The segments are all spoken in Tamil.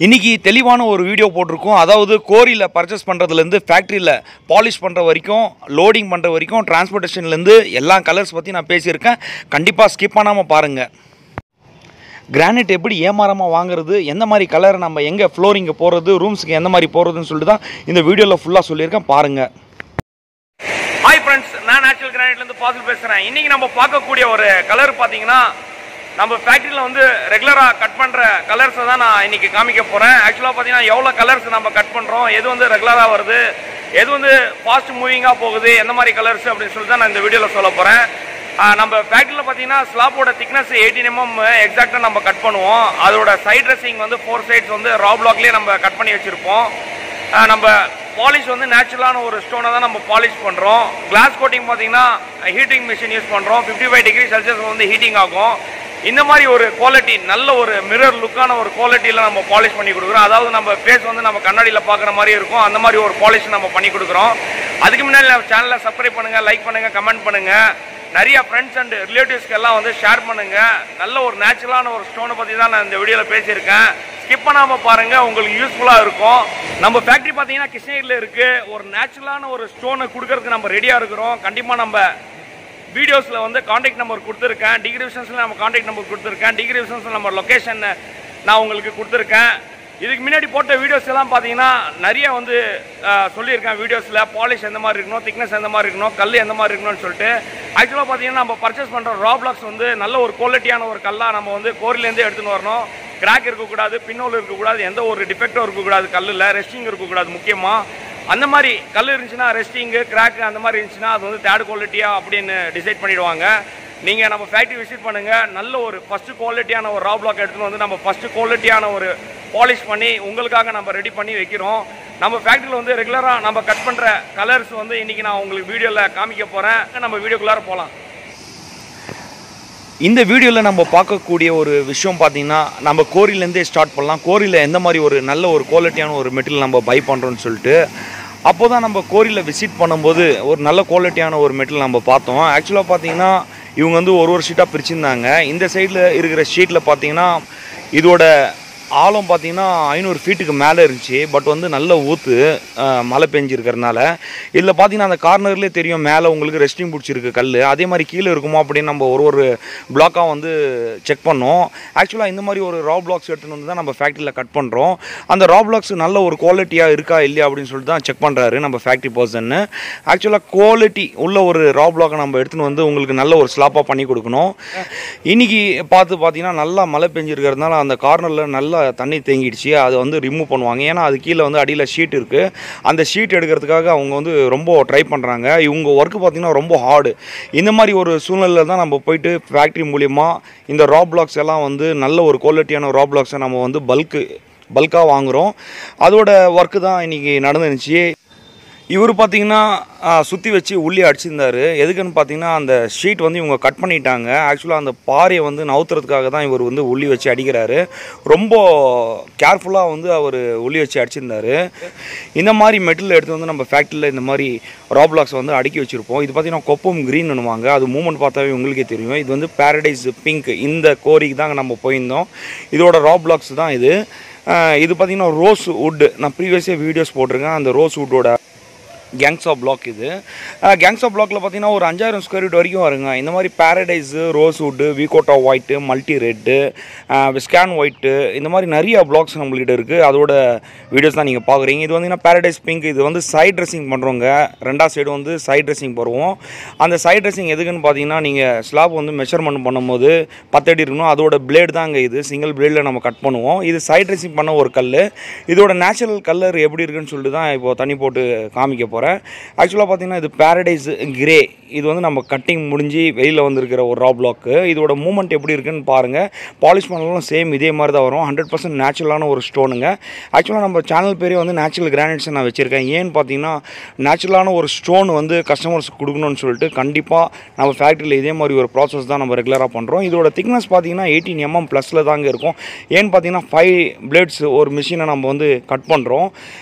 இன்னைக்கு தெளிவான ஒரு வீடியோ போட்டிருக்கோம். அதாவது கோரியில் பர்ச்சேஸ் பண்ணுறதுலேருந்து ஃபேக்ட்ரியில் பாலிஷ் பண்ணுற வரைக்கும், லோடிங் பண்ணுற வரைக்கும், டிரான்ஸ்போர்ட்டேஷன்லேருந்து எல்லா கலர்ஸ் பற்றி நான் பேசியிருக்கேன். கண்டிப்பாக ஸ்கிப் பண்ணாமல் பாருங்கள். கிரானைட் எப்படி ஏமாறாமல் வாங்குறது, எந்த மாதிரி கலர் நம்ம எங்கே ஃப்ளோரிங்கு போகிறது, ரூம்ஸுக்கு எந்த மாதிரி போகிறதுன்னு சொல்லிட்டு தான் இந்த வீடியோவில் ஃபுல்லாக சொல்லியிருக்கேன். பாருங்கள். ஹாய் ஃப்ரெண்ட்ஸ், நான் நேச்சுரல் கிரானைட்லேருந்து பாசில் பேசுகிறேன். இன்றைக்கி நம்ம பார்க்கக்கூடிய ஒரு கலர் பார்த்தீங்கன்னா, நம்ம ஃபேக்ட்ரியில் வந்து ரெகுலராக கட் பண்ணுற கலர்ஸை தான் நான் இன்றைக்கி காமிக்க போகிறேன். ஆக்சுவலாக பார்த்தீங்கன்னா எவ்வளோ கலர்ஸ் நம்ம கட் பண்ணுறோம், எது வந்து ரெகுலராக வருது, எது வந்து ஃபாஸ்ட் மூவிங்காக போகுது, எந்த மாதிரி கலர்ஸ் அப்படின்னு சொல்லி தான் நான் இந்த வீடியோவில் சொல்ல போகிறேன். நம்ம ஃபேக்ட்ரியில் பார்த்தீங்கன்னா ஸ்லாப்போட திக்னஸ் 18 mm எக்ஸாக்டாக நம்ம கட் பண்ணுவோம். அதோட சைட் ட்ரெஸ்ஸிங் வந்து 4 sides வந்து ரா பிளாக்லேயே நம்ம கட் பண்ணி வச்சுருப்போம். நம்ம பாலிஷ் வந்து நேச்சுரலான ஒரு ஸ்டோனை தான் நம்ம பாலிஷ் பண்ணுறோம். கிளாஸ் கோட்டிங் பார்த்தீங்கன்னா ஹீட்டிங் மிஷின் யூஸ் பண்ணுறோம். 55 degree Celsius வந்து ஹீட்டிங் ஆகும். இந்த மாதிரி ஒரு குவாலிட்டி, நல்ல ஒரு மிரர் லுக்கான ஒரு குவாலிட்டியில் நம்ம பாலிஷ் பண்ணி கொடுக்குறோம். அதாவது நம்ம ஃபேஸ் வந்து நம்ம கண்ணாடியில் பார்க்குற மாதிரி இருக்கும், அந்த மாதிரி ஒரு பாலிஷ் நம்ம பண்ணி கொடுக்குறோம். அதுக்கு முன்னாடி நம்ம சேனலை சப்ஸ்கிரைப் பண்ணுங்கள், லைக் பண்ணுங்கள், கமெண்ட் பண்ணுங்கள். நிறைய ஃப்ரெண்ட்ஸ் அண்ட் ரிலேட்டிவ்ஸ்க்கு எல்லாம் வந்து ஷேர் பண்ணுங்கள். நல்ல ஒரு நேச்சுரலான ஒரு ஸ்டோனை பற்றி தான் நான் இந்த வீடியோவில் பேசியிருக்கேன். ஸ்கிப் பண்ணாமல் பாருங்கள், உங்களுக்கு யூஸ்ஃபுல்லாக இருக்கும். நம்ம ஃபேக்ட்ரி பார்த்தீங்கன்னா கிருஷ்ணகிரியில் இருக்குது. ஒரு நேச்சுரலான ஒரு ஸ்டோனை கொடுக்கறதுக்கு நம்ம ரெடியாக இருக்கிறோம். கண்டிப்பாக நம்ம வீடியோஸில் வந்து காண்டாக்ட் நம்பர் கொடுத்துருக்கேன், டிஸ்கிரிப்ஷன்ஸில் நம்ம காண்டாக்ட் நம்பர் கொடுத்துருக்கேன், டிஸ்கிரிப்ஷன்ஸில் நம்ம லொக்கேஷன் நான் உங்களுக்கு கொடுத்துருக்கேன். இதுக்கு முன்னாடி போட்ட வீடியோஸ் எல்லாம் பார்த்தீங்கன்னா நிறைய வந்து சொல்லியிருக்கேன். வீடியோஸில் பாலிஷ் எந்த மாதிரி இருக்கணும், திக்னஸ் எந்த மாதிரி இருக்கணும், கல் எந்த மாதிரி இருக்கணும்னு சொல்லிட்டு. ஆக்சுவலாக பார்த்தீங்கன்னா நம்ம பர்ச்சேஸ் பண்ணுற ரா பிளாக்ஸ் வந்து நல்ல ஒரு குவாலிட்டியான ஒரு கல்லாக நம்ம வந்து கோரிலேருந்து எடுத்துன்னு வரணும். கிராக் இருக்கக்கூடாது, பின்னோல் இருக்கக்கூடாது, எந்த ஒரு டிஃபெக்டும் இருக்கக்கூடாது, கல்லில் ரெஸ்டிங் இருக்கக்கூடாது. முக்கியமாக அந்த மாதிரி கல் இருந்துச்சுன்னா, ரெஸ்டிங்கு, கிராக்கு அந்த மாதிரி இருந்துச்சுன்னா அது வந்து தேர்ட் குவாலிட்டியாக அப்படின்னு டிசைட் பண்ணிவிடுவாங்க. நீங்கள் நம்ம ஃபேக்ட்ரி விசிட் பண்ணுங்கள். நல்ல ஒரு ஃபஸ்ட்டு குவாலிட்டியான ஒரு ரா பிளாக் எடுத்துகிட்டு வந்து நம்ம ஃபஸ்ட்டு குவாலிட்டியான ஒரு பாலிஷ் பண்ணி உங்களுக்காக நம்ம ரெடி பண்ணி வைக்கிறோம். நம்ம ஃபேக்ட்ரியில் வந்து ரெகுலராக நம்ம கட் பண்ணுற கலர்ஸ் வந்து இன்றைக்கி நான் உங்களுக்கு வீடியோவில் காமிக்க போகிறேன். நம்ம வீடியோக்குள்ளார போகலாம். இந்த வீடியோவில் நம்ம பார்க்கக்கூடிய ஒரு விஷயம் பார்த்தீங்கன்னா, நம்ம கோரிலேருந்தே ஸ்டார்ட் பண்ணலாம். கோரியில் எந்த மாதிரி ஒரு நல்ல ஒரு குவாலிட்டியான ஒரு மெட்டீரியல் நம்ம பை பண்ணுறோன்னு சொல்லிட்டு, அப்போ தான் நம்ம கோரியில் விசிட் பண்ணும்போது ஒரு நல்ல குவாலிட்டியான ஒரு மெட்டீரியல் நம்ம பார்த்தோம். ஆக்சுவலாக பார்த்தீங்கன்னா இவங்க வந்து ஒரு ஷீட்டாக பிரிச்சுருந்தாங்க. இந்த சைடில் இருக்கிற ஷீட்டில் பார்த்தீங்கன்னா இதோட ஆழம் பார்த்தீங்கன்னா 500 ஃபீட்டுக்கு மேலே இருந்துச்சு. பட் வந்து நல்ல ஊற்று மழை பெஞ்சிருக்கிறதுனால இதில் பார்த்தீங்கன்னா அந்த கார்னர்லேயே தெரியும் மேலே உங்களுக்கு ரெஸ்டிங் பிடிச்சிருக்கு கல். அதே மாதிரி கீழே இருக்குமா அப்படின்னு நம்ம ஒரு பிளாக்காக வந்து செக் பண்ணோம். ஆக்சுவலாக இந்த மாதிரி ஒரு ரா பிளாக்ஸ் எடுத்துகிட்டு வந்து தான் நம்ம ஃபேக்ட்ரியில் கட் பண்ணுறோம். அந்த ரா பிளாக்ஸ் நல்ல ஒரு குவாலிட்டியாக இருக்கா இல்லையா அப்படின்னு சொல்லிட்டு தான் செக் பண்ணுறாரு நம்ம ஃபேக்ட்ரி பர்சன்னு. ஆக்சுவலாக குவாலிட்டி உள்ள ஒரு ரா பிளாக்கை நம்ம எடுத்துகிட்டு வந்து உங்களுக்கு நல்ல ஒரு ஸ்லாப்பாக பண்ணி கொடுக்கணும். இன்றைக்கி பார்த்தீங்கன்னா நல்லா மழை பெஞ்சிருக்கிறதுனால அந்த கார்னரில் நல்லா தண்ணி தேங்கிடுச்சு. அதை வந்து ரிமூவ் பண்ணுவாங்க. ஏன்னா அது கீழே வந்து அடியில் ஷீட் இருக்குது. அந்த ஷீட் எடுக்கிறதுக்காக அவங்க வந்து ரொம்ப ட்ரை பண்ணுறாங்க. இவங்க ஒர்க்கு பார்த்திங்கன்னா ரொம்ப ஹார்டு. இந்த மாதிரி ஒரு சூழ்நிலையில் தான் நம்ம போயிட்டு ஃபேக்ட்ரி மூலிமா இந்த ரா பிளாக்ஸ் எல்லாம் வந்து நல்ல ஒரு குவாலிட்டியான ரா பிளாக்ஸை நம்ம வந்து பல்காக வாங்குகிறோம். அதோட ஒர்க்கு தான் இன்றைக்கி நடந்துருந்துச்சு. இவர் பார்த்திங்கன்னா சுற்றி வச்சு உள்ளே அடிச்சிருந்தார். எதுக்குன்னு பார்த்தீங்கன்னா அந்த ஷீட் வந்து இவங்க கட் பண்ணிட்டாங்க. ஆக்சுவலாக அந்த பாறையை வந்து நவுத்துறதுக்காக தான் இவர் வந்து உள்ளி வச்சு அடிக்கிறாரு. ரொம்ப கேர்ஃபுல்லாக வந்து அவர் உள்ளி வச்சு அடிச்சிருந்தார். இந்த மாதிரி மெட்டீரியல் எடுத்து வந்து நம்ம ஃபேக்ட்ரியில் இந்த மாதிரி ரா பிளாக்ஸ் வந்து அடுக்கி வச்சுருப்போம். இது பார்த்திங்கன்னா கொப்பம் க்ரீன்னுவாங்க. அது மூமெண்ட் பார்த்தாவே உங்களுக்கே தெரியும். இது வந்து பேரடைஸ் பிங்க். இந்த கோரிக்கு தாங்க நம்ம போயிருந்தோம். இதோட ரா பிளாக்ஸ் தான் இது. இது பார்த்திங்கன்னா ரோஸ் வுட். நான் ப்ரீவியஸாக வீடியோஸ் போட்டிருக்கேன். அந்த ரோஸ் வுட்டோட கேங்ஸ் ஆஃப் பிளாக். இது கேங்ஸ் ஆஃப் பிளாக்ல பார்த்தீங்கன்னா ஒரு 5000 ஸ்கொயர் ஃபீட் வரைக்கும் வருங்க. இந்த மாதிரி பேரடைஸு, ரோஸ் வுட்டு, வீகோட்டா ஒயிட்டு, மல்டி ரெட்டு, விஸ்கான் ஒயிட்டு, இந்த மாதிரி நிறைய பிளாக்ஸ் நம்மள்கிட்ட இருக்குது. அதோட வீடியோஸ் தான் நீங்கள் பார்க்குறீங்க. இது வந்து பேரடைஸ் பிங்க். இது வந்து சைட் ட்ரெஸ்ஸிங் பண்ணுறோங்க. ரெண்டாவது சைடு வந்து சைட் ட்ரெஸ்ஸிங் போடுவோம். அந்த சைட் ட்ரெஸ்ஸிங் எதுக்குன்னு பார்த்தீங்கன்னா, நீங்கள் ஸ்லாப் வந்து மெஷர்மெண்ட் பண்ணும்போது 10 அடி இருக்கணும். அதோட பிளேடு தாங்க இது. சிங்கிள் பிளேடில் நம்ம கட் பண்ணுவோம். இது சைட் ட்ரெஸ்ஸிங் பண்ண ஒரு கல். இதோட நேச்சுரல் கலர் எப்படி இருக்குன்னு சொல்லிட்டு தான் இப்போது தண்ணி போட்டு காமிக்க போகிறேன். ஆக்சுவலாக பார்த்தீங்கன்னா இது பேரடைஸ் கிரே. இது வந்து நம்ம கட்டிங் முடிஞ்சு வெளியில் வந்திருக்கிற ஒரு ரா பிளாக்கு. இதோட மூமெண்ட் எப்படி இருக்குன்னு பாருங்கள். பாலிஷ் பண்ணாலும் சேம் இதே மாதிரி தான் வரும். 100% நேச்சுரலான ஒரு ஸ்டோனுங்க. ஆக்சுவலாக நம்ம சேனல் பேரே வந்து நேச்சுரல் கிரானைட்ஸ் நான் வச்சுருக்கேன். ஏன்னு பார்த்தீங்கன்னா நேச்சுரலான ஒரு ஸ்டோன் வந்து கஸ்டமர்ஸ்க்கு கொடுக்கணும்னு சொல்லிட்டு கண்டிப்பாக நம்ம ஃபேக்ட்ரியில் இதே மாதிரி ஒரு ப்ராசஸ் தான் நம்ம ரெகுலராக பண்ணுறோம். இதோட திக்னஸ் பார்த்தீங்கன்னா 18 mm ப்ளஸில் தாங்க இருக்கும். ஏன்னு பார்த்தீங்கன்னா 5 பிளேட்ஸ் ஒரு மிஷினை நம்ம வந்து கட் பண்ணுறோம்.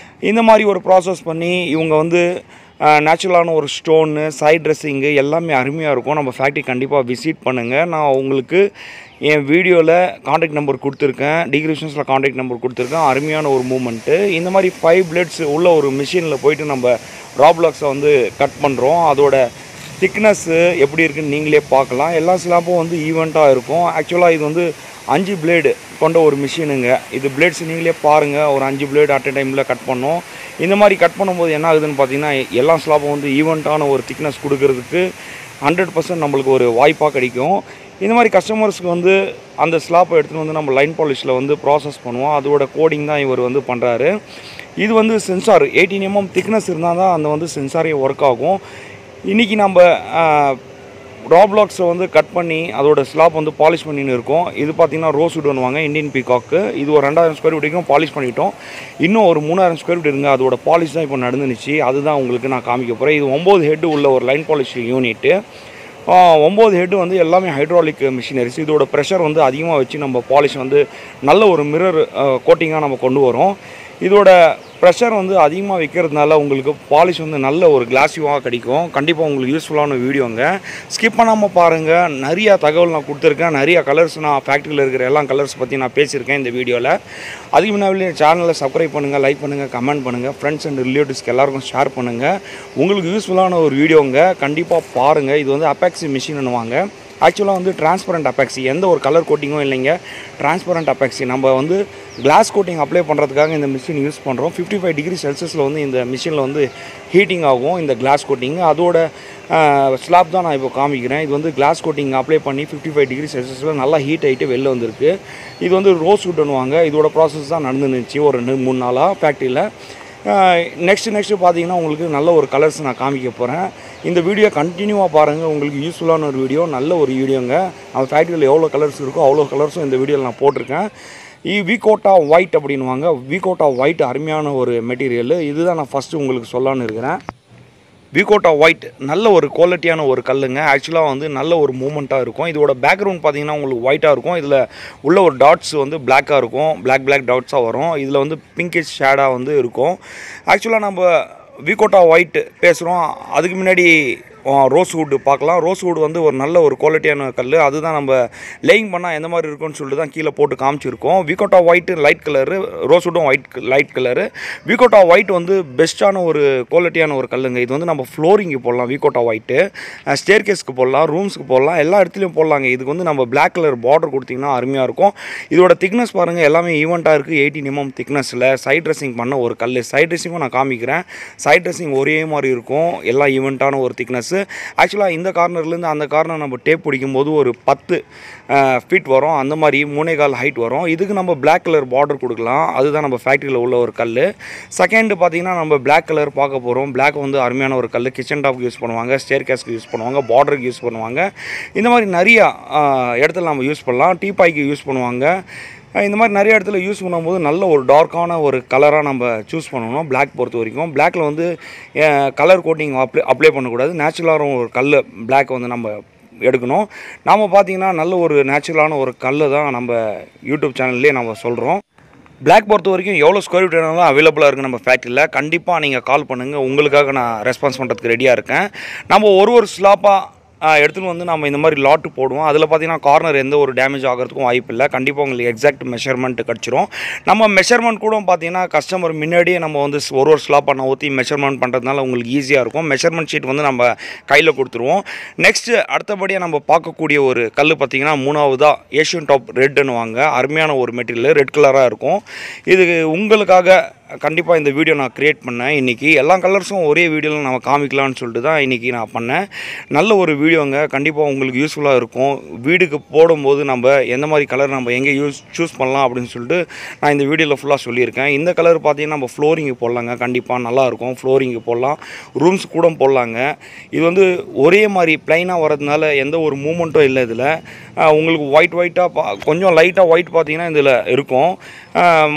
இந்த மாதிரி ஒரு ப்ராசஸ் பண்ணி இவங்க வந்து நேச்சுரலான ஒரு ஸ்டோனு, சைட் ட்ரெஸ்ஸிங்கு எல்லாமே அருமையாக இருக்கும். நம்ம ஃபேக்ட்ரி கண்டிப்பாக விசிட் பண்ணுங்கள். நான் உங்களுக்கு என் வீடியோவில் காண்டாக்ட் நம்பர் கொடுத்துருக்கேன், டிஸ்கிரிப்ஷன்ஸில் காண்டாக்ட் நம்பர் கொடுத்துருக்கேன். அருமையான ஒரு மூமெண்ட்டு. இந்த மாதிரி 5 பிளேட்ஸ் உள்ள ஒரு மிஷினில் போயிட்டு நம்ம ரா பிளாக்ஸை வந்து கட் பண்ணுறோம். அதோட திக்னஸ்ஸு எப்படி இருக்குன்னு நீங்களே பார்க்கலாம். எல்லா ஸ்லாப்பும் வந்து ஈவெண்ட்டாக இருக்கும். ஆக்சுவலாக இது வந்து 5 பிளேடு கொண்ட ஒரு மிஷினுங்க. இது பிளேட்ஸ் நீங்களே பாருங்கள். ஒரு 5 பிளேடு அட் எ டைமில் கட் பண்ணோம். இந்த மாதிரி கட் பண்ணும்போது என்ன ஆகுதுன்னு பார்த்தீங்கன்னா, எல்லா ஸ்லாப்பும் வந்து ஈவெண்ட்டான ஒரு திக்னஸ் கொடுக்கறதுக்கு 100% நம்மளுக்கு ஒரு வாய்ப்பாக கிடைக்கும். இந்த மாதிரி கஸ்டமர்ஸ்க்கு வந்து அந்த ஸ்லாப்பை எடுத்துகிட்டு வந்து நம்ம லைன் பாலிஷில் வந்து ப்ராசஸ் பண்ணுவோம். அதோட கோடிங் தான் இவர் வந்து பண்ணுறாரு. இது வந்து சென்சார் 18 mm திக்னஸ் இருந்தால் தான் அந்த வந்து சென்சாரே ஒர்க் ஆகும். இன்றைக்கி நம்ம ரா பிளாக்ஸை வந்து கட் பண்ணி அதோட ஸ்லாப் வந்து பாலிஷ் பண்ணின்னு இருக்கோம். இது பார்த்திங்கன்னா ரோஸ்வுட் பண்ணுவாங்க, இந்தியன் பீகாக்கு. இது ஒரு 2000 ஸ்கொயர் ஃபீட்டுக்கும் பாலிஷ் பண்ணிட்டோம். இன்னும் ஒரு 3000 ஸ்கொயர் ஃபீட் இருங்க. அதோட பாலிஷ் தான் இப்போ நடந்துச்சு. அதுதான் உங்களுக்கு நான் காமிக்க போகிறேன். இது 9 ஹெட்டு உள்ள ஒரு லைன் பாலிஷ் யூனிட்டு. 9 ஹெட்டு வந்து எல்லாமே ஹைட்ராலிக் மிஷினரிஸ். இதோட ப்ரெஷர் வந்து அதிகமாக வச்சு நம்ம பாலிஷ் வந்து நல்ல ஒரு மிரர் கோட்டிங்காக நம்ம கொண்டு வரோம். இதோட ப்ரெஷர் வந்து அதிகமாக வைக்கிறதுனால உங்களுக்கு பாலிஷ் வந்து நல்ல ஒரு கிளாஸிவாக கிடைக்கும். கண்டிப்பாக உங்களுக்கு யூஸ்ஃபுல்லான வீடியோங்க. ஸ்கிப் பண்ணாமல் பாருங்கள். நிறையா தகவல் நான் கொடுத்துருக்கேன். நிறையா கலர்ஸ் நான் ஃபேக்ட்ரியில் இருக்கிற எல்லா கலர்ஸ் பற்றி நான் பேசியிருக்கேன் இந்த வீடியோவில். அதுக்கு முன்னாடி சேனலை சப்ஸ்கிரைப் பண்ணுங்கள், லைக் பண்ணுங்கள், கமெண்ட் பண்ணுங்கள். ஃப்ரெண்ட்ஸ் அண்ட் ரிலேட்டிவ்ஸ்க்கு எல்லாருக்கும் ஷேர் பண்ணுங்கள். உங்களுக்கு யூஸ்ஃபுல்லான ஒரு வீடியோங்க. கண்டிப்பாக பாருங்கள். இது வந்து அப்பாக்சி மிஷின்னுவாங்க. ஆக்சுவலாக வந்து டிரான்ஸ்பரண்ட் அப்பாக்சி, எந்த ஒரு கலர் கோட்டிங்கும் இல்லைங்க. டிரான்ஸ்பரண்ட் அப்பாக்சி நம்ம வந்து கிளாஸ் கோட்டிங் அப்ளை பண்ணுறதுக்காக இந்த மிஷின் யூஸ் பண்ணுறோம். 55 டிகிரி செல்சியஸில் வந்து இந்த மிஷினில் வந்து ஹீட்டிங் ஆகும் இந்த கிளாஸ் கோட்டிங். அதோட ஸ்லாப் தான் நான் இப்போ காமிக்கிறேன். இது வந்து கிளாஸ் கோட்டிங் அப்ளை பண்ணி 55 டிகிரி செல்சியஸில் நல்லா ஹீட் ஆகிட்டு வெளில வந்திருக்கு. இது வந்து ரோஸ்வுட்னுவாங்க. இதோட ப்ராசஸ் தான் நடந்துருந்துச்சு ஒரு 2-3 நாளாக ஃபேக்ட்ரியில். நெக்ஸ்ட்டு பார்த்தீங்கன்னா உங்களுக்கு நல்ல ஒரு கலர்ஸ் நான் காமிக்க போகிறேன். இந்த வீடியோ கண்டினியூவாக பாருங்கள். உங்களுக்கு யூஸ்ஃபுல்லான ஒரு வீடியோ, நல்ல ஒரு வீடியோங்க. நம்ம ஃபேக்ட்ரியில் எவ்வளோ கலர்ஸ் இருக்கோ அவ்வளோ கலர்ஸும் இந்த வீடியோவில் நான் போட்டிருக்கேன். வீகோட்டா ஒயிட் அப்படின்வாங்க. வீகோட்டா ஒயிட் அருமையான ஒரு மெட்டீரியல். இதுதான் நான் ஃபஸ்ட்டு உங்களுக்கு சொல்லலான்னு இருக்கிறேன். வீகோட்டா ஒயிட் நல்ல ஒரு குவாலிட்டியான ஒரு கல்லுங்க. ஆக்சுவலாக வந்து நல்ல ஒரு மூமெண்ட்டாக இருக்கும். இதோட பேக்ரவுண்ட் பார்த்தீங்கன்னா உங்களுக்கு ஒயிட்டாக இருக்கும். இதில் உள்ள ஒரு டாட்ஸ் வந்து பிளாக்காக இருக்கும். பிளாக் டாட்ஸாக வரும். இதில் வந்து பிங்கிஷ் ஷேடாக வந்து இருக்கும். ஆக்சுவலாக நம்ம வீகோட்டா ஒயிட் பேசுகிறோம். அதுக்கு முன்னாடி ரோஸ்வுட் பார்க்கலாம். ரோஸ்வுட் வந்து ஒரு நல்ல ஒரு குவாலிட்டியான கல். அதுதான் நம்ம லேயிங் பண்ணால் எந்த மாதிரி இருக்குன்னு சொல்லிட்டு தான் கீழே போட்டு காமிச்சிருக்கோம். வீகோட்டா ஒயிட்டு லைட் கலரு, ரோஸ்வுட்டும் லைட் கலரு. வீகோட்டா ஒயிட் வந்து பெஸ்ட்டான ஒரு குவாலிட்டியான ஒரு கல்லுங்க. இது வந்து நம்ம ஃப்ளோரிங்கு போடலாம். வீகோட்டா ஒயிட்டு ஸ்டேர்கேஸ்க்கு போடலாம், ரூம்ஸுக்கு போடலாம், எல்லா இடத்துலையும் போடலாங்க. இதுக்கு வந்து நம்ம பிளாக் கலர் பார்டர் கொடுத்திங்கன்னா அருமையாக இருக்கும். இதோட திக்னஸ் பாருங்கள், எல்லாமே ஈவெண்ட்டாக இருக்குது. 18 mm திக்னஸில் சைட் ட்ரெஸ்ஸிங் பண்ண ஒரு கல். சைட் ட்ரெஸ்ஸிங்கும் நான் காமிக்கிறேன். சைட் ட்ரெஸ்ஸிங் ஒரே மாதிரி இருக்கும். எல்லாம் ஈவெண்ட்டான ஒரு திக்னஸ். ஆக்சுவலாக இந்த கார்னர்லேருந்து அந்த கார்னர் நம்ம டேப் பிடிக்கும்போது ஒரு 10 ஃபீட் வரும். அந்த மாதிரி 3.25 ஹைட் வரும். இதுக்கு நம்ம பிளாக் கலர் பார்டர் கொடுக்கலாம். அதுதான் நம்ம ஃபேக்ட்ரியில் உள்ள ஒரு கல். செகண்டு பார்த்திங்கன்னா நம்ம பிளாக் கலர் பார்க்க போகிறோம். பிளாக் வந்து அருமையான ஒரு கல். கிச்சன் டாப்க்கு யூஸ் பண்ணுவாங்க, ஸ்டேர் கேஸ்க்கு யூஸ் பண்ணுவாங்க, பார்டருக்கு யூஸ் பண்ணுவாங்க. இந்த மாதிரி நிறையா இடத்துல நம்ம யூஸ் பண்ணலாம். டீபாய்க்கு யூஸ் பண்ணுவாங்க. இந்த மாதிரி நிறைய இடத்துல யூஸ் பண்ணும்போது நல்ல ஒரு டார்க்கான ஒரு கலராக நம்ம சூஸ் பண்ணணும். பிளாக் பொறுத்த வரைக்கும் பிளாக்கில் வந்து கலர் கோட்டிங் அப்ளை பண்ணக்கூடாது. நேச்சுரலான ஒரு கல் பிளாக் வந்து நம்ம எடுக்கணும். நாம் பார்த்திங்கன்னா நல்ல ஒரு நேச்சுரலான ஒரு கல் தான் நம்ம யூடியூப் சேனல்லே நம்ம சொல்கிறோம். பிளாக் பொறுத்த வரைக்கும் எவ்வளோ ஸ்கொயர் ஃபீட் வேணாலும் அவைலபிளாக இருக்குது நம்ம ஃபேக்ட்ரியில். கண்டிப்பாக நீங்கள் கால் பண்ணுங்கள். உங்களுக்காக நான் ரெஸ்பான்ஸ் பண்ணுறதுக்கு ரெடியாக இருக்கேன். நம்ம ஒரு ஸ்லாப்பாக எடுத்துகிட்டு வந்து நம்ம இந்த மாதிரி லாட்டு போடுவோம். அதில் பார்த்திங்கன்னா கார்னர் எந்த ஒரு டேமேஜ் ஆகிறதுக்கும் வாய்ப்பு இல்லை. கண்டிப்பாக உங்களுக்கு எக்ஸாக்ட் மெஷர்மெண்ட் கிடச்சிரும். நம்ம மெஷர்மெண்ட் கூட பார்த்திங்கன்னா கஸ்டமர் முன்னாடியே நம்ம வந்து ஒரு ஸ்லாப்பாக நான் ஊற்றி மெஷர்மெண்ட் பண்ணுறதுனால உங்களுக்கு ஈஸியாக இருக்கும். மெஷர்மெண்ட் ஷீட் வந்து நம்ம கையில் கொடுத்துருவோம். நெக்ஸ்ட்டு அடுத்தபடியாக நம்ம பார்க்கக்கூடிய ஒரு கல் பார்த்திங்கன்னா 3வதாக ஏஷியன் டாப் ரெட்டுன்னுவாங்க. அருமையான ஒரு மெட்டீரியல், ரெட் கலராக இருக்கும். இது உங்களுக்காக கண்டிப்பாக இந்த வீடியோ நான் க்ரியேட் பண்ணேன். இன்றைக்கி எல்லா கலர்ஸும் ஒரே வீடியோவில் நம்ம காமிக்கலான்னு சொல்லிட்டு தான் இன்றைக்கி நான் பண்ணேன். நல்ல ஒரு வீடியோங்க. கண்டிப்பாக உங்களுக்கு யூஸ்ஃபுல்லாக இருக்கும். வீடுக்கு போடும்போது நம்ம எந்த மாதிரி கலர் நம்ம எங்கே சூஸ் பண்ணலாம் அப்படின்னு சொல்லிட்டு நான் இந்த வீடியோவில் ஃபுல்லாக சொல்லியிருக்கேன். இந்த கலர் பார்த்திங்கன்னா நம்ம ஃப்ளோரிங்கு போடலாங்க. கண்டிப்பாக நல்லாயிருக்கும். ஃப்ளோரிங்கு போடலாம், ரூம்ஸ் கூட போடலாங்க. இது வந்து ஒரே மாதிரி ப்ளைனாக வரதுனால எந்த ஒரு மூமெண்ட்டும் இல்லை. இதில் உங்களுக்கு ஒயிட்டாக கொஞ்சம் லைட்டாக ஒயிட் பார்த்திங்கன்னா இதில் இருக்கும்.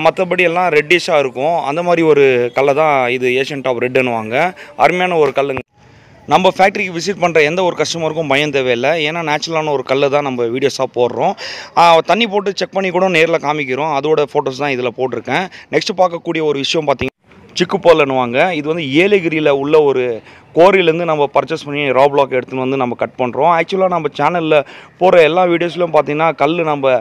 மற்றபடி எல்லாம் ரெட்டிஷாக இருக்கும். அந்த மாதிரி ஒரு கல்லை தான் இது ஏஷியன் டாப் ரெட்டுன்னுவாங்க. அருமையான ஒரு கல்லுங்க. நம்ம ஃபேக்ட்ரிக்கு விசிட் பண்ணுற எந்த ஒரு கஸ்டமருக்கும் பயம் தேவையில்லை. ஏன்னா நேச்சுரலான ஒரு கல்லை தான் நம்ம வீடியோஸாக போடுறோம். தண்ணி போட்டு செக் பண்ணி கூட நேரில் காமிக்கிறோம். அதோட ஃபோட்டோஸ் தான் இதில் போட்டிருக்கேன். நெக்ஸ்ட்டு பார்க்கக்கூடிய ஒரு விஷயம் பார்த்திங்கன்னா சிக்குபால்னுவாங்க. இது வந்து ஏலகிரியில் உள்ள ஒரு கோரியிலேருந்து நம்ம பர்ச்சேஸ் பண்ணி ரா பிளாக் எடுத்துன்னு வந்து நம்ம கட் பண்ணுறோம். ஆக்சுவலாக நம்ம சேனலில் போகிற எல்லா வீடியோஸ்லையும் பார்த்தீங்கன்னா கல் நம்ம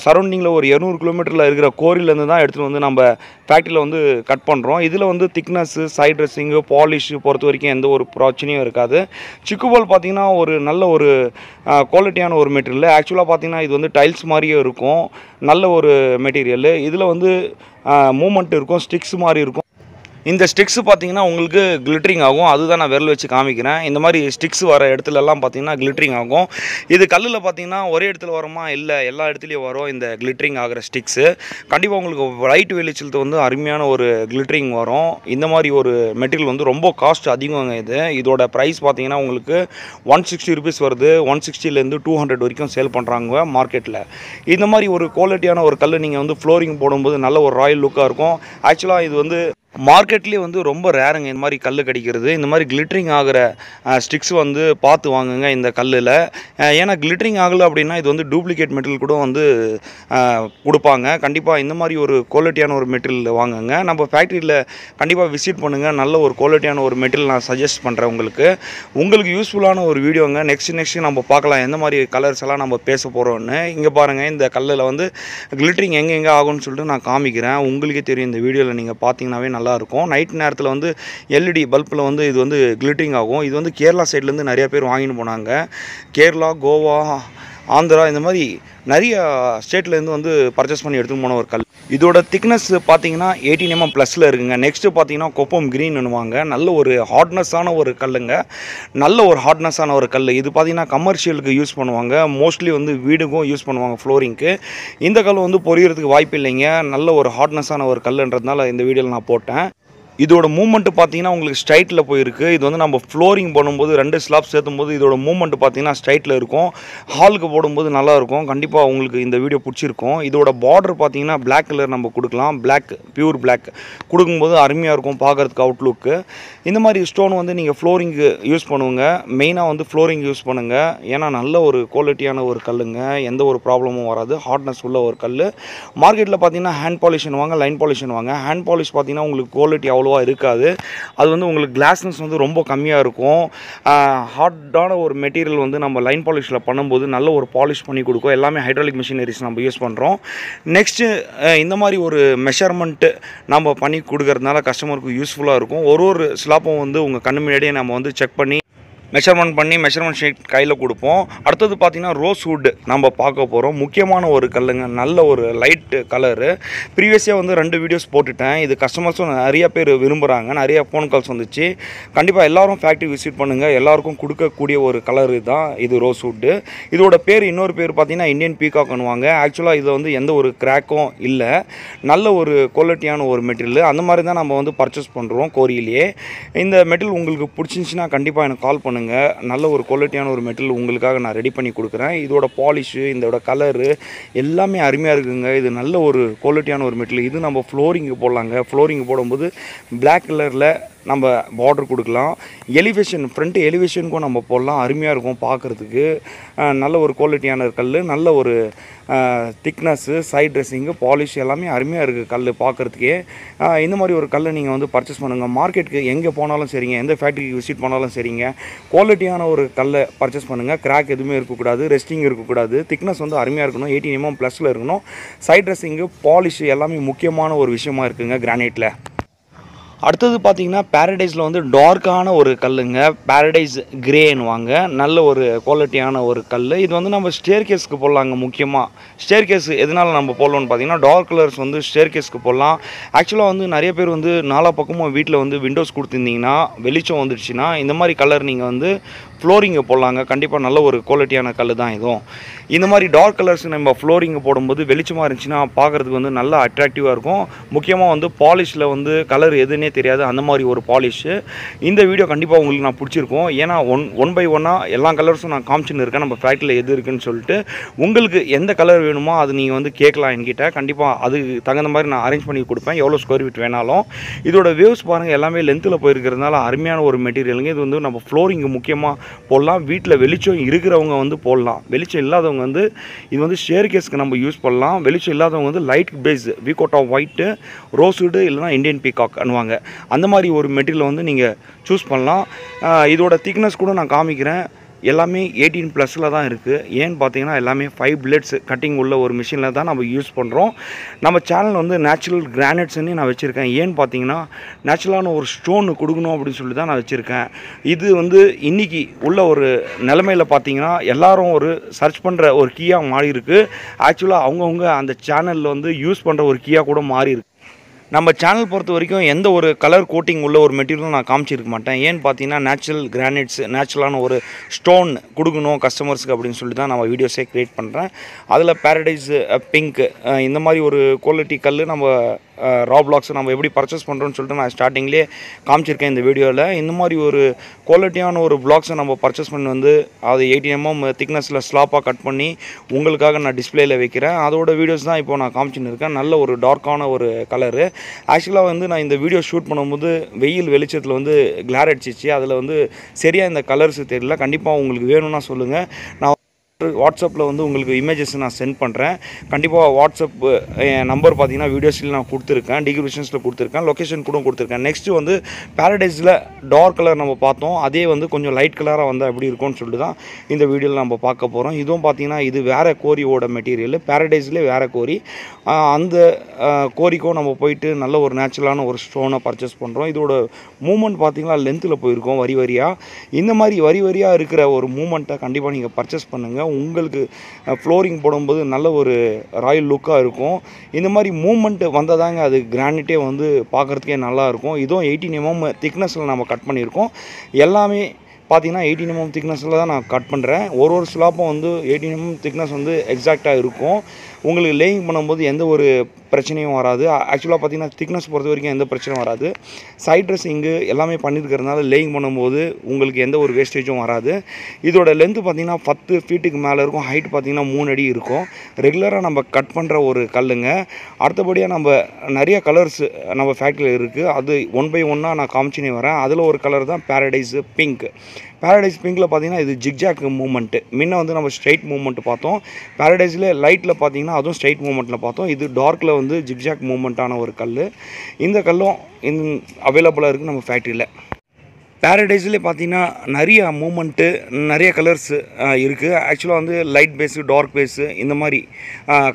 சரௌண்டிங்கில் ஒரு 200 கிலோமீட்டரில் இருக்கிற கோரியிலேருந்து தான் எடுத்துகிட்டு வந்து நம்ம ஃபேக்ட்ரியில் வந்து கட் பண்ணுறோம். இதில் வந்து திக்னஸ்ஸு, சைட் ட்ரெஸ்ஸிங்கு, பாலிஷு பொறுத்த வரைக்கும் எந்த ஒரு பிரச்சனையும் இருக்காது. சிக்குபால் பார்த்திங்கன்னா ஒரு நல்ல ஒரு குவாலிட்டியான ஒரு மெட்டீரியல். ஆக்சுவலாக பார்த்திங்கன்னா இது வந்து டைல்ஸ் மாதிரியே இருக்கும். நல்ல ஒரு மெட்டீரியல். இதில் வந்து மூமெண்ட் இருக்கும், ஸ்டிக்ஸ் மாதிரி இருக்கும். இந்த ஸ்டிக்ஸ் பார்த்தீங்கன்னா உங்களுக்கு கிளிட்டரிங் ஆகும். அதுதான் நான் விரல் வச்சு காமிக்கிறேன். இந்த மாதிரி ஸ்டிக்ஸ் வர இடத்துலலாம் பார்த்தீங்கன்னா கிளிட்டரிங் ஆகும். இது கல்லில் பார்த்தீங்கன்னா ஒரே இடத்துல வருமா, இல்லை எல்லா இடத்துலையும் வரும் இந்த கிளிட்டரிங் ஆகிற ஸ்டிக்ஸு. கண்டிப்பாக உங்களுக்கு லைட் வெளிச்சத்து வந்து அருமையான ஒரு கிளிட்டரிங் வரும். இந்த மாதிரி ஒரு மெட்டீரியல் வந்து ரொம்ப காஸ்ட் அதிகங்க. இதோட ப்ரைஸ் பார்த்தீங்கன்னா உங்களுக்கு 160 ருபீஸ் வருது. 160லேருந்து 200 வரைக்கும் சேல் பண்ணுறாங்க மார்க்கெட்டில். இந்த மாதிரி ஒரு குவாலிட்டியான ஒரு கல் நீங்கள் வந்து ஃப்ளோரிங் போடும்போது நல்ல ஒரு ராயல் லுக்காக இருக்கும். ஆக்சுவலாக இது வந்து மார்க்கெட்லேயே வந்து ரொம்ப ரேருங்க இந்த மாதிரி கல் கிடைக்கிறது. இந்த மாதிரி கிளிட்டரிங் ஆகிற ஸ்டிக்ஸ் வந்து பார்த்து வாங்குங்க இந்த கல்லில். ஏன்னா கிளிட்டரிங் ஆகலை அப்படின்னா இது வந்து டூப்ளிகேட் மெட்டீரியல் கூட வந்து கொடுப்பாங்க. கண்டிப்பாக இந்த மாதிரி ஒரு குவாலிட்டியான ஒரு மெட்டீரியல் வாங்குங்க. நம்ம ஃபேக்ட்ரியில் கண்டிப்பாக விசிட் பண்ணுங்கள். நல்ல ஒரு குவாலிட்டியான ஒரு மெட்டீரியல் நான் சஜஸ்ட் பண்ணுறேன் உங்களுக்கு யூஸ்ஃபுல்லான ஒரு வீடியோங்க. நெக்ஸ்ட் நம்ம பார்க்கலாம் எந்த மாதிரி கலர்ஸ் எல்லாம் நம்ம பேச போகிறோன்னு. இங்கே பாருங்கள், இந்த கல்லில் வந்து கிளிட்டரிங் எங்கே ஆகும்னு சொல்லிட்டு நான் காமிக்கிறேன். உங்களுக்கே தெரியும், இந்த வீடியோவில் நீங்கள் பார்த்தீங்கன்னாவே நல்லாயிருக்கும். நைட் நேரத்தில் வந்து எல்இடி பல்பில் வந்து இது வந்து கிளிட்டரிங் ஆகும். இது வந்து கேரளா சைட்லேருந்து நிறைய பேர் வாங்கிட்டு போனாங்க. கேரளா, கோவா, ஆந்திரா இந்த மாதிரி நிறைய ஸ்டேட்லேருந்து வந்து பர்ச்சேஸ் பண்ணி எடுத்துகிட்டு போன ஒரு கல். இதோட திக்னஸ் பார்த்தீங்கன்னா 18 mm ப்ளஸில் இருக்குங்க. நெக்ஸ்ட்டு பார்த்தீங்கன்னா கொப்பம் க்ரீன்னுவாங்க. நல்ல ஒரு ஹார்ட்னஸான ஒரு கல்லுங்க. நல்ல ஒரு ஹார்ட்னஸான ஒரு கல். இது பார்த்தீங்கன்னா கமர்ஷியலுக்கு யூஸ் பண்ணுவாங்க. மோஸ்ட்லி வந்து வீடுக்கும் யூஸ் பண்ணுவாங்க ஃப்ளோரிங்க்கு. இந்த கல் வந்து பொரியறதுக்கு வாய்ப்பு இல்லைங்க. நல்ல ஒரு ஹார்ட்னஸான ஒரு கல்லுன்றதுனால இந்த வீடியோவில் நான் போட்டேன். இதோட மூவ்மெண்ட்டு பார்த்தீங்கன்னா உங்களுக்கு ஸ்ட்ரைட்டில் போயிருக்கு. இது வந்து நம்ம ஃப்ளோரிங் பண்ணும்போது 2 ஸ்லாப் சேர்த்தும் போது இதோட மூவ்மெண்ட் பார்த்தீங்கன்னா ஸ்ட்ரைட்டில் இருக்கும். ஹாலுக்கு போடும்போது நல்லாயிருக்கும். கண்டிப்பாக உங்களுக்கு இந்த வீடியோ பிடிச்சிருக்கும். இதோட பார்டர் பார்த்தீங்கன்னா பிளாக் கலர் நம்ம கொடுக்கலாம். பிளாக், பியூர் பிளாக் கொடுக்கும்போது அருமையாக இருக்கும் பார்க்குறதுக்கு அவுட்லுக்கு. இந்த மாதிரி ஸ்டோன் வந்து நீங்கள் ஃப்ளோரிங்கு யூஸ் பண்ணுங்க. மெயினாக வந்து ஃப்ளோரிங் யூஸ் பண்ணுங்கள். ஏன்னா நல்ல ஒரு குவாலிட்டியான ஒரு கல்லுங்க. எந்த ஒரு ப்ராப்ளமும் வராது. ஹார்ட்னஸ் உள்ள ஒரு கல். மார்க்கெட்டில் பார்த்தீங்கன்னா ஹேண்ட் பாலிஷன் வாங்க, லைன் பாலிஷன் வாங்க. ஹேண்ட் பாலிஷ் பார்த்தீங்கன்னா உங்களுக்கு குவாலிட்டி அவ்வளோவா இருக்காது. அது வந்து உங்களுக்கு கிளாஸ்னஸ் வந்து ரொம்ப கம்மியாக இருக்கும். ஹார்டான ஒரு மெட்டீரியல் வந்து நம்ம லைன் பாலிஷில் பண்ணும்போது நல்ல ஒரு பாலிஷ் பண்ணி கொடுக்கும். எல்லாமே ஹைட்ராலிக் மிஷினரிஸ் நம்ம யூஸ் பண்ணுறோம். நெக்ஸ்ட்டு இந்த மாதிரி ஒரு மெஷர்மெண்ட்டு நம்ம பண்ணி கொடுக்கறதுனால கஸ்டமருக்கு யூஸ்ஃபுல்லாக இருக்கும். ஒரு ஸ்லாப்பும் வந்து உங்கள் கண்ணு முன்னாடியே நம்ம வந்து செக் பண்ணி மெஷர்மெண்ட் ஷீட் கையில் கொடுப்போம். அடுத்தது பார்த்திங்கன்னா ரோஸ் வுட் நம்ம பார்க்க போகிறோம். முக்கியமான ஒரு கல்லுங்க. நல்ல ஒரு லைட் கலரு. ப்ரீவியஸாக வந்து 2 வீடியோஸ் போட்டுட்டேன். இது கஸ்டமர்ஸும் நிறைய பேர் விரும்புகிறாங்க. நிறைய ஃபோன் கால்ஸ் வந்துச்சு. கண்டிப்பாக எல்லோரும் ஃபேக்ட்ரி விசிட் பண்ணுங்கள். எல்லாருக்கும் கொடுக்கக்கூடிய ஒரு கலரு தான் இது ரோஸ் வுட்டு. இதோட பேர் இன்னொரு பேர் பார்த்திங்கன்னா இந்தியன் பீகாக் பண்ணுவாங்க. ஆக்சுவலாக இதில் வந்து எந்த ஒரு கிராக்கும் இல்லை. நல்ல ஒரு குவாலிட்டியான ஒரு மெட்டீரியல். அந்த மாதிரி தான் நம்ம வந்து பர்ச்சேஸ் பண்ணுறோம் கோரியிலேயே. இந்த மெட்டீரியல் உங்களுக்கு பிடிச்சிருந்துச்சின்னா கண்டிப்பாக எனக்கு கால் பண்ணுங்கள். நல்ல ஒரு குவாலிட்டியான ஒரு மெட்டீரியல் உங்களுக்காக நான் ரெடி பண்ணி கொடுக்குறேன். இதோட பாலிஷு, இதோட கலரு எல்லாமே அருமையாக இருக்குங்க. இது நல்ல ஒரு குவாலிட்டியான ஒரு மெட்டீரியல். இது நம்ம ஃப்ளோரிங்கு போடலாங்க. ஃப்ளோரிங் போடும்போது பிளாக் கலரில் நம்ம பார்டர் கொடுக்கலாம். எலிவேஷன், ஃப்ரண்ட் எலிவேஷனுக்கும் நம்ம போடலாம். அருமையாக இருக்கும் பார்க்குறதுக்கு. நல்ல ஒரு குவாலிட்டியான கல். நல்ல ஒரு திக்னஸ்ஸு, சைட் ட்ரெஸ்ஸிங்கு, பாலிஷ் எல்லாமே அருமையாக இருக்குது கல் பார்க்குறதுக்கே. இந்த மாதிரி ஒரு கல்லை நீங்கள் வந்து பர்ச்சேஸ் பண்ணுங்கள். மார்க்கெட்டுக்கு எங்கே போனாலும் சரிங்க, எந்த ஃபேக்ட்ரிக்கு விசிட் பண்ணாலும் சரிங்க, குவாலிட்டியான ஒரு கல்லை பர்ச்சேஸ் பண்ணுங்கள். கிராக் எதுவுமே இருக்கக்கூடாது, ரெஸ்டிங் இருக்கக்கூடாது. திக்னஸ் வந்து அருமையாக இருக்கணும். 18 mm ப்ளஸில் இருக்கணும். சைட் ட்ரெஸ்ஸிங்கு, பாலிஷ் எல்லாமே முக்கியமான ஒரு விஷயமா இருக்குங்க கிரானைட்டில். அடுத்தது பார்த்தீங்கன்னா பேரடைஸில் வந்து டார்க்கான ஒரு கல்லுங்க. பேரடைஸ் கிரேன்னுவாங்க. நல்ல ஒரு குவாலிட்டியான ஒரு கல். இது வந்து நம்ம ஸ்டேர் கேஸ்க்கு போடலாங்க. முக்கியமாக ஸ்டேர் கேஸ் எதனால் நம்ம போடலாம்னு பார்த்தீங்கன்னா டார்க் கலர்ஸ் வந்து ஸ்டேர் கேஸ்க்கு போடலாம். ஆக்சுவலாக வந்து நிறைய பேர் வந்து நாலா பக்கமும் வீட்டில் வந்து விண்டோஸ் கொடுத்துருந்தீங்கன்னா வெளிச்சம் வந்துடுச்சுன்னா இந்த மாதிரி கலர் நீங்கள் வந்து ஃப்ளோரிங்கை போடலாங்க. கண்டிப்பாக நல்ல ஒரு குவாலிட்டியான கல் தான் இதுவும். இந்த மாதிரி டார்க் கலர்ஸ் நம்ம ஃப்ளோரிங்கை போடும்போது வெளிச்சமாக இருந்துச்சுன்னா பார்க்குறதுக்கு வந்து நல்லா அட்ராக்டிவாக இருக்கும். முக்கியமாக வந்து பாலிஷில் வந்து கலர் எதுன்னே தெரியாது, அந்த மாதிரி ஒரு பாலிஷு. இந்த வீடியோ கண்டிப்பாக உங்களுக்கு நான் பிடிச்சிருக்கும். ஏன்னா ஒன் பை ஒன்னாக எல்லா கலர்ஸும் நான் காமிச்சுன்னு இருக்கேன் நம்ம ஃபேக்ட்ரியில் எது இருக்குதுன்னு சொல்லிட்டு. உங்களுக்கு எந்த கலர் வேணுமோ அது நீங்கள் வந்து கேட்கலாம் என்கிட்ட. கண்டிப்பாக அதுக்கு தகுந்த மாதிரி நான் அரேஞ்ச் பண்ணி கொடுப்பேன், எவ்வளோ ஸ்கொயர் ஃபீட் வேணாலும். இதோட வேவ்ஸ் பாருங்கள் எல்லாமே லென்த்தில் போயிருக்கிறதுனால அருமையான ஒரு மெட்டீரியலுங்க. இது வந்து நம்ம ஃப்ளோரிங்கு முக்கியமாக போடலாம். வீட்டில் வெளிச்சம் இருக்கிறவங்க வந்து போடலாம். வெளிச்சம் இல்லாதவங்க வந்து இது வந்து ஷேர் கேஸ்க்கு நம்ம யூஸ் பண்ணலாம். வெளிச்சம் இல்லாதவங்க வந்து லைட் பேஸ் விகோட்டா ஒயிட்டு, ரோஸ்வுட்டு இல்லைனா இந்தியன் பீகாக் அனுவாங்க. அந்த மாதிரி ஒரு மெட்டீரியல் வந்து நீங்கள் சூஸ் பண்ணலாம். இதோட திக்னஸ் கூட நான் காமிக்கிறேன். எல்லாமே 18+ தான் இருக்குது. ஏன்னு பார்த்தீங்கன்னா எல்லாமே 5 பிளேட்ஸ் கட்டிங் உள்ள ஒரு மிஷினில் தான் நம்ம யூஸ் பண்ணுறோம். நம்ம சேனல் வந்து நேச்சுரல் கிரானைட்ஸ்ன்னு நான் வச்சுருக்கேன். ஏன்னு பார்த்தீங்கன்னா நேச்சுரலான ஒரு ஸ்டோன் கொடுக்கணும் அப்படின்னு சொல்லி தான் நான் வச்சுருக்கேன். இது வந்து இன்றைக்கி உள்ள ஒரு நிலைமையில் பார்த்தீங்கன்னா எல்லாரும் ஒரு சர்ச் பண்ணுற ஒரு கீயாக மாறி இருக்குது. ஆக்சுவலாக அவங்கவுங்க அந்த சேனலில் வந்து யூஸ் பண்ணுற ஒரு கீயாக கூட மாறி இருக்குது. நம்ம சேனல் பொறுத்த வரைக்கும் எந்த ஒரு கலர் கோட்டிங் உள்ள ஒரு மெட்டீரியலும் நான் காமிச்சிருக்க மாட்டேன். ஏன்னு பார்த்தீங்கன்னா நேச்சுரல் கிரானைட்ஸ் நேச்சுரலான ஒரு ஸ்டோன் கொடுக்கணும் கஸ்டமர்ஸுக்கு அப்படின்னு சொல்லி தான் நம்ம வீடியோஸே க்ரியேட் பண்ணுறேன். அதில் பேரடைஸ் பிங்க் இந்த மாதிரி ஒரு குவாலிட்டி கல் நம்ம ரா பிளாக்ஸ் நம்ம எப்படி பர்ச்சேஸ் பண்ணுறோன்னு சொல்லிட்டு நான் ஸ்டார்டிங்லேயே காமிச்சிருக்கேன் இந்த வீடியோவில். இந்த மாதிரி ஒரு குவாலிட்டியான ஒரு பிளாக்ஸை நம்ம பர்ச்சேஸ் பண்ணி வந்து அது 18 mm திக்னஸில் ஸ்லாப்பாக கட் பண்ணி உங்களுக்காக நான் டிஸ்பிளேயில் வைக்கிறேன். அதோட வீடியோஸ் தான் இப்போ நான் காமிச்சின்னு இருக்கேன். நல்ல ஒரு டார்க்கான ஒரு கலரு. ஆக்சுவலாக வந்து நான் இந்த வீடியோ ஷூட் பண்ணும்போது வெயில் வெளிச்சத்தில் வந்து கிளார் அடிச்சிச்சு. அதில் வந்து சரியாக இந்த கலர்ஸ் தெரியல. கண்டிப்பாக உங்களுக்கு வேணும்னா சொல்லுங்கள். நான் வாட்ஸ்அப்பில் வந்து உங்களுக்கு இமேஜஸ் நான் சென்ட் பண்ணுறேன். கண்டிப்பாக வாட்ஸ்அப் என் நம்பர் பார்த்தீங்கன்னா வீடியோஸில் நான் கொடுத்துருக்கேன், டிஸ்கிரிப்ஷன்ஸில் கொடுத்துருக்கேன், லொக்கேஷன் கூட கொடுத்துருக்கேன். நெக்ஸ்ட்டு வந்து பேரடைஸில் டார்க் கலர் நம்ம பார்த்தோம். அதே வந்து கொஞ்சம் லைட் கலராக வந்தால் எப்படி இருக்கும்னு சொல்லிட்டு தான் இந்த வீடியோவில் நம்ம பார்க்க போகிறோம். இதுவும் பார்த்தீங்கன்னா இது வேறு கோரியோட மெட்டீரியல். பேரடைஸ்லேயே வேறு கோரி. அந்த கோரிக்கும் நம்ம போயிட்டு நல்ல ஒரு நேச்சுரலான ஒரு ஸ்டோனை பர்ச்சேஸ் பண்ணுறோம். இதோட மூமெண்ட் பார்த்தீங்கன்னா லென்த்தில் போயிருக்கோம் வரி வரியாக. இந்த மாதிரி வரி வரியாக இருக்கிற ஒரு மூமெண்ட்டை கண்டிப்பாக நீங்கள் பர்ச்சேஸ் பண்ணுங்கள். உங்களுக்கு ஃப்ளோரிங் போடும்போது நல்ல ஒரு ராயல் லுக்காக இருக்கும். இந்த மாதிரி மூமெண்ட் வந்தால் தாங்க அது கிரானைட்டே வந்து பார்க்குறதுக்கே நல்லாயிருக்கும். இதுவும் 18 mm திக்னஸில் நம்ம கட் பண்ணியிருக்கோம். எல்லாமே பார்த்தீங்கன்னா 18 mm திக்னஸில் தான் நான் கட் பண்ணுறேன். ஒரு ஸ்லாப்பும் வந்து 18 mm திக்னஸ் வந்து எக்ஸாக்டாக இருக்கும். உங்களுக்கு லேயிங் பண்ணும்போது எந்த ஒரு பிரச்சனையும் வராது. ஆக்சுவலாக பார்த்தீங்கன்னா திக்னஸ் பொறுத்த வரைக்கும் எந்த பிரச்சனையும் வராது. சைட் ட்ரெஸ்ஸிங்கு எல்லாமே பண்ணியிருக்கிறதுனால லேயிங் பண்ணும்போது உங்களுக்கு எந்த ஒரு வேஸ்டேஜும் வராது. இதோட லென்த்து பார்த்தீங்கன்னா 10 ஃபீட்டுக்கு மேலே இருக்கும். ஹைட் பார்த்தீங்கன்னா 3 அடி இருக்கும். ரெகுலராக நம்ம கட் பண்ணுற ஒரு கல்லுங்க. அடுத்தபடியாக நம்ம நிறைய கலர்ஸ் நம்ம ஃபேக்ட்ரியில் இருக்குது. அது 1 by 1 நான் காமிச்சினே வரேன். அதில் ஒரு கலர் தான் பேரடைஸ் பிங்க். பேரடைஸ் பிங்கில் பார்த்தீங்கன்னா இது ஜிக்ஜாக் மூமெண்ட்டு. முன்ன வந்து நம்ம ஸ்ட்ரைட் மூமெண்ட் பார்த்தோம். பேரடைஸில் லைட்டில் பார்த்தீங்கன்னா அதுவும் ஸ்ட்ரைட் மூமெண்ட்டில் பார்த்தோம். இது டார்க்கில் வந்து ஜிக்ஜாக் மூமெண்ட்டான ஒரு கல். இந்த கல்லும் அவைலபிளாக இருக்குது நம்ம ஃபேக்ட்ரியில். பேரடைஸ்லேயே பார்த்தீங்கன்னா நிறைய மூமெண்ட்டு நிறைய கலர்ஸ் இருக்குது. ஆக்சுவலாக வந்து லைட் பேஸு டார்க் பேஸு இந்த மாதிரி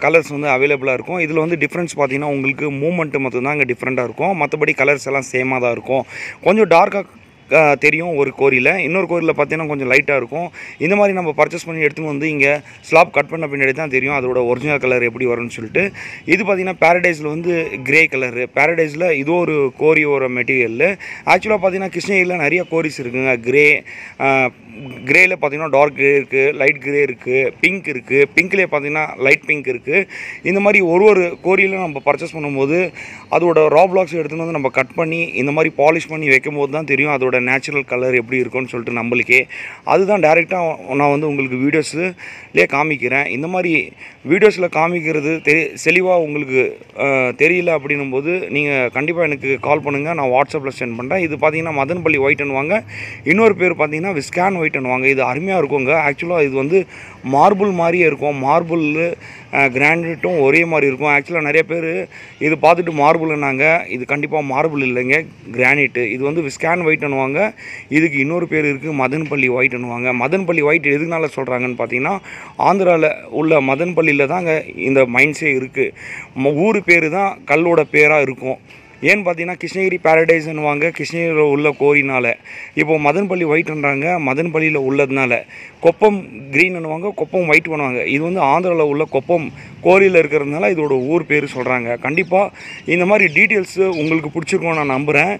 கலர்ஸ் வந்து அவைலபிளாக இருக்கும். இதில் வந்து டிஃப்ரென்ஸ் பார்த்தீங்கன்னா உங்களுக்கு மூமெண்ட்டு மட்டும்தான் இங்கே டிஃப்ரெண்ட்டாக இருக்கும். மற்றபடி கலர்ஸ் எல்லாம் சேமாக தான் இருக்கும். கொஞ்சம் டார்க்காக தெரியும் ஒரு கோரியில், இன்னொரு கோரியில் பார்த்தீங்கன்னா கொஞ்சம் லைட்டாக இருக்கும். இந்த மாதிரி நம்ம பர்ச்சேஸ் பண்ணி எடுத்துன்னு வந்து இங்கே ஸ்லாப் கட் பண்ண பின்னாடி தான் தெரியும் அதோட ஒரிஜினல் கலர் எப்படி வரும்னு சொல்லிட்டு. இது பார்த்திங்கன்னா பேரடைஸில் வந்து கிரே கலரு. பேரடைஸில் இது ஒரு கோரியோட மெட்டீரியல். ஆக்சுவலாக பார்த்தீங்கன்னா கிருஷ்ணகிரியில் நிறைய கோரிஸ் இருக்குங்க. கிரேயில் பார்த்தீங்கன்னா டார்க் கிரே இருக்குது, லைட் கிரே இருக்குது, பிங்க் இருக்குது, பிங்க்லேயே பார்த்தீங்கன்னா லைட் பிங்க் இருக்குது. இந்த மாதிரி ஒரு கோரியில் நம்ம பர்ச்சேஸ் பண்ணும்போது அதோட ரா பிளாக்ஸ் எடுத்துன்னு வந்து நம்ம கட் பண்ணி இந்த மாதிரி பாலிஷ் பண்ணி வைக்கும் போது தான் தெரியும் அதோட நேச்சுரல் கலர் எப்படி இருக்கும்னு சொல்லிட்டு நம்மளுக்கே. அதுதான் டைரெக்டாக நான் வந்து உங்களுக்கு வீடியோஸ்லேயே காமிக்கிறேன். இந்த மாதிரி வீடியோஸில் காமிக்கிறது தெளிவாக உங்களுக்கு தெரியல அப்படின்னும் போது நீங்கள் கண்டிப்பாக எனக்கு கால் பண்ணுங்கள். நான் வாட்ஸ்அப்பில் சென்ட் பண்ணுறேன். இது பார்த்தீங்கன்னா மதன்பள்ளி ஒயிட்னு வாங்க. இன்னொரு பேர் பார்த்தீங்கன்னா விஸ்கான் ஒயிட்னு வாங்க. இது அருமையாக இருக்குங்க. ஆக்சுவலாக இது வந்து மார்பிள் மாதிரியே இருக்கும். மார்பிள் கிரானைட்டும் ஒரே மாதிரி இருக்கும். ஆக்சுவலாக நிறைய பேர் இது பார்த்துட்டு மார்பிள்னாங்க. இது கண்டிப்பாக மார்பிள் இல்லைங்க, கிரானைட்டு. இது வந்து விஸ்கான் ஒயிட்னுவாங்க. இதுக்கு இன்னொரு பேர் இருக்குது, மதன்பள்ளி ஒயிட்னுவாங்க. மதன்பள்ளி ஒயிட் எதுக்குனால சொல்கிறாங்கன்னு பார்த்தீங்கன்னா ஆந்திராவில் உள்ள மதன்பள்ளியில் தாங்க இந்த மைன்ஸே இருக்குது. ஊர் பேர் தான் கல்லோட பேராக இருக்கும். ஏன்னு பார்த்தீங்கன்னா கிருஷ்ணகிரி பேரடைஸ்னுவாங்க, கிருஷ்ணகிரியில் உள்ள கோரினால். இப்போது மதன்பள்ளி ஒயிட்ன்றாங்க, மதன்பள்ளியில் உள்ளதுனால. கொப்பம் க்ரீன்னுவாங்க, கொப்பம் ஒயிட் பண்ணுவாங்க. இது வந்து ஆந்திராவில் உள்ள கொப்பம் கோரியில் இருக்கிறதுனால இதோட ஊர் பேர் சொல்கிறாங்க. கண்டிப்பாக இந்த மாதிரி டீட்டெயில்ஸு உங்களுக்கு பிடிச்சிருக்கோம் நான் நம்புகிறேன்.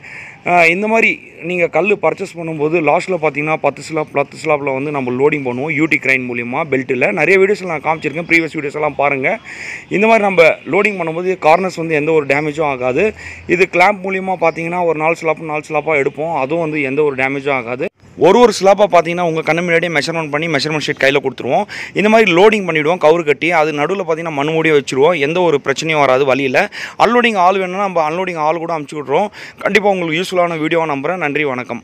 இந்த மாதிரி நீங்கள் கல் பர்ச்சேஸ் பண்ணும்போது லாஸ்ட்டில் பார்த்தீங்கன்னா 10 ஸ்லாப்பில் வந்து நம்ம லோடிங் பண்ணுவோம் யூடி கிரைன் மூலிமா பெல்ட்டில். நிறைய வீடியோஸில் நான் காமிச்சிருக்கேன், ப்ரீவியஸ் வீடியோஸ் எல்லாம் பாருங்கள். இந்த மாதிரி நம்ம லோடிங் பண்ணும்போது கார்னர்ஸ் வந்து எந்த ஒரு டேமேஜும் ஆகாது. இது கிளாம்ப் மூலிமா பார்த்தீங்கன்னா ஒரு 4 ஸ்லாப்பாக எடுப்போம். அதுவும் வந்து எந்த ஒரு டேமேஜும் ஆகாது. ஒரு ஸ்லாப்பாக பார்த்தீங்கன்னா உங்கள் கண்ணு முன்னாடியே மெஷர்மெண்ட் பண்ணி மெஷர்மெண்ட் ஷீட் கையில் கொடுத்துருவோம். இந்த மாதிரி லோடிங் பண்ணிவிடுவோம் கவுரு கட்டி. அது நடுவில் பார்த்தீங்கன்னா மண் மூடியே வச்சுருவோம். எந்த ஒரு பிரச்சனையும் வராது வழியில். அன்லோடிங் ஆள் வேணும்னா நம்ம அன்லோடிங் ஆள் கூட அமுச்சு விட்றோம். கண்டிப்பாக உங்களுக்கு யூஸ்ஃபுல்லான வீடியோவை நம்புகிறேன். நன்றி, வணக்கம்.